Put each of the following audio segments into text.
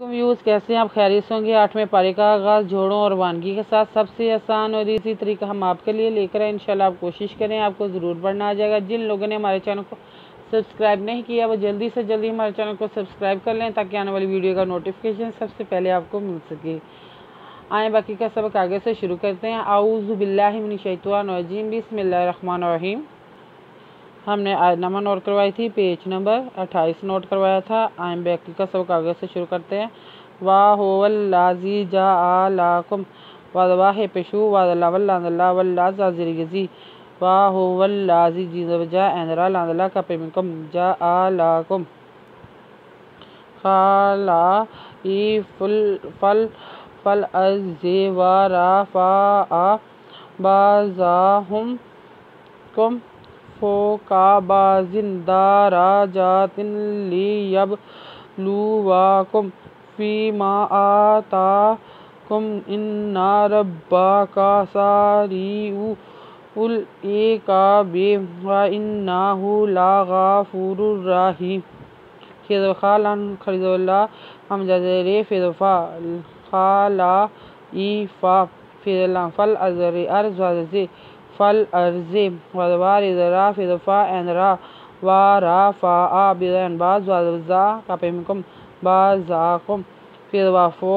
Views कैसे हैं आप? खैरियत से होंगे। 8वें पारे का आगाज़ जोड़ों और वानगी के साथ सबसे आसान और इजी तरीका हम आपके लिए लेकर आए। इंशाल्लाह आप कोशिश करें, आपको ज़रूर पढ़ना आ जाएगा। जिन लोगों ने हमारे चैनल को सब्सक्राइब नहीं किया वो जल्दी से जल्दी हमारे चैनल को सब्सक्राइब कर लें ताकि आने वाली वीडियो का नोटिफिकेशन सबसे पहले आपको मिल सके। आए बाकी का सबक आगे से शुरू करते हैं। आऊज़ु बिल्लाहि मिनश शैतानिर रजीम, बिस्मिल्लाहिर रहमानिर रहीम। हमने आज नंबर नोट करवाई थी, पेज नंबर 28 नोट करवाया था। आइम बाकी का सबक आगे से शुरू करते हैं। वाह वल्लाजी जाअलाकुम वाह पेशु वाल्ला वल्लाजी वाह वल्लाजी जीजा एंदरा लांदला का पेमिकम जाअलाकुम खाला ई फल फल अज़ेवारा फा बाज़ाहुम कुम फोका बाजिन दाराजातिन लियबलुवाकुम फीमा आताकुम इन्ना रब्बका सारिउल इकाबि व इन्नहु लगाफुरुर रहीम। खिज़खालन खरिज़ल्ला हमज़ा ज़ेरे फिज़फा खाला ईफा फिज़ला फल अज़रे अर्ज़े फल अर्ज़े वज़वार इज़रा फिज़फा एंदरा वारा फ़ा बिज़न बाज़ वज़ा कापेमिकुम बाज़ाकुम फिज़वाफ़ो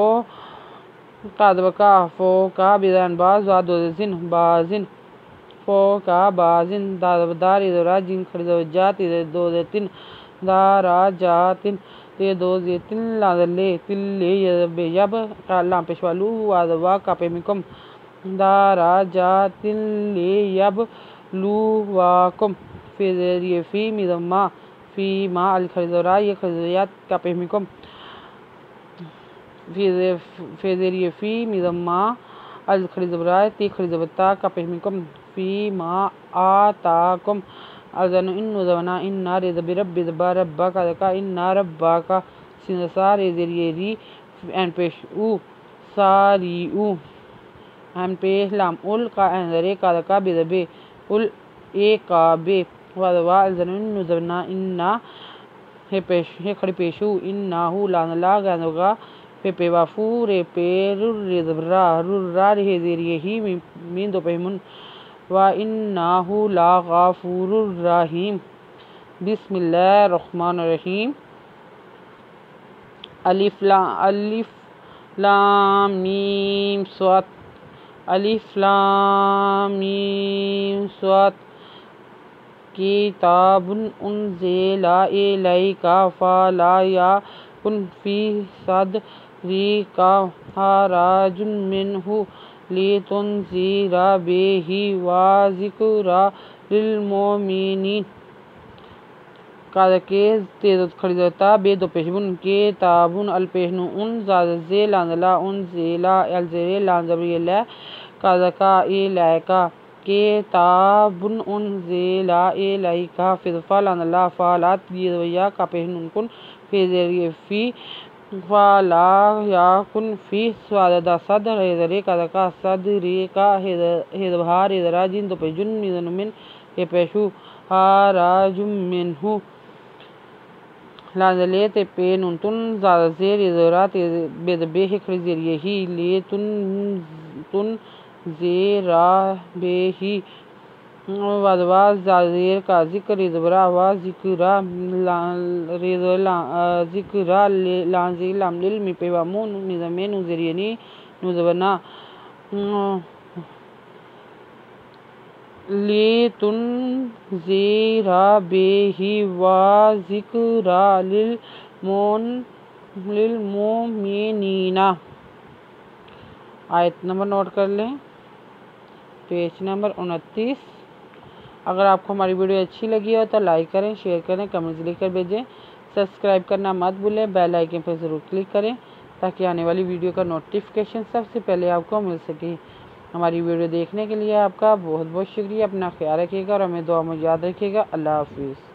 कादबका फ़ो का बिज़न बाज़ वादुज़िन बाज़िन फ़ो का बाज़िन दार इज़रा जिन खरिज़जात इज़ दो ज़ेतिन दारा जातिन ते दो ज़ेतिन लाज़ले तिल्ले यब काला पेशवालू वादवा कापेमिकुम दारा जातिन ले यब लुवाकुम फिज़रिए फ़ी मिज़म्मा फ़ी मा अल खरिज़रा ये खरिज़यात कापेमिकुम फिज़रिए फ़ी मिज़म्मा अल खरिज़रा ती खरिज़बता कापेमिकुम फ़ी मा आताकुम अज़न इन्नु ज़वना इन्ना रिज़बि रब्बि ज़बा रब्बा का इन्ना रब्बा का सिनसा रिज़रिए री एन पेश उ सारी उ हम पे लाम उल का एंदरे का बिज़बे उल ए का बे वज़वा ज़नन नुज़ना इन्ना हे पेश हे खड़ी पेशु इन्नाहु लानला गनगा पे पेवाफू रे पे रुर्रा रुर्रा रे ज़रिए ही मीन दो पेमुन व इन्नाहु लगाफुरुर रहीम। बिस्मिल्लाहिर रहमानिर रहीम। अलिफ लाम मीम स्वात अलिफ लाम मीम स्वात किताबुन उन्ज़िला इलैका फला यकुन फ़ी सदरिका हराजुन मिन्हु लितुनज़िरा बिही व ज़िक्रा लिलमुमिनीन। काद के तेज़ खरिज़ता बे दो पेशबुन के ताबुन अल पेशनु उन ज़ाज़े लांदला उन ज़ेला अल ज़ेरे लांज़बरियला काद का इलाका के ताबुन उन ज़ेला इलाका फिज़फा लांदला फ़ालात ये का पेशनु कुन फिज़रिए फ़ी फ़ाला याकुन फ़ी स्वादा सदर इज़रे काद का सदरे का हिज़भार इज़रा जिन दो पेशुन मिज़नुमिन ये पेशु हाराजुम मिन्हु लाज़ले ते पे नुन तुन ज़ाज़ेर इज़रा ते बेदबे हे खरिज़रिए ही ले तुन ज़ेरा बेही वज़वा ज़ाज़ेर का ज़िक्र इज़बरा व ज़िक्रा ज़िक्रा लाज़े लामलिल मिपेवामु निज़मे नुज़रियनी नुज़बना ले तुन ज़ेरा बेही व ज़िक्रा लिलमुमिनीना। आयत नंबर नोट कर लें, पेज नंबर 29। अगर आपको हमारी वीडियो अच्छी लगी हो तो लाइक करें, शेयर करें, कमेंट्स लिख कर भेजें। सब्सक्राइब करना मत भूलें, बेल आइकन पर ज़रूर क्लिक करें ताकि आने वाली वीडियो का नोटिफिकेशन सबसे पहले आपको मिल सके। हमारी वीडियो देखने के लिए आपका बहुत बहुत शुक्रिया। अपना ख्याल रखिएगा और हमें दुआ में याद रखिएगा। अल्लाह हाफिज़।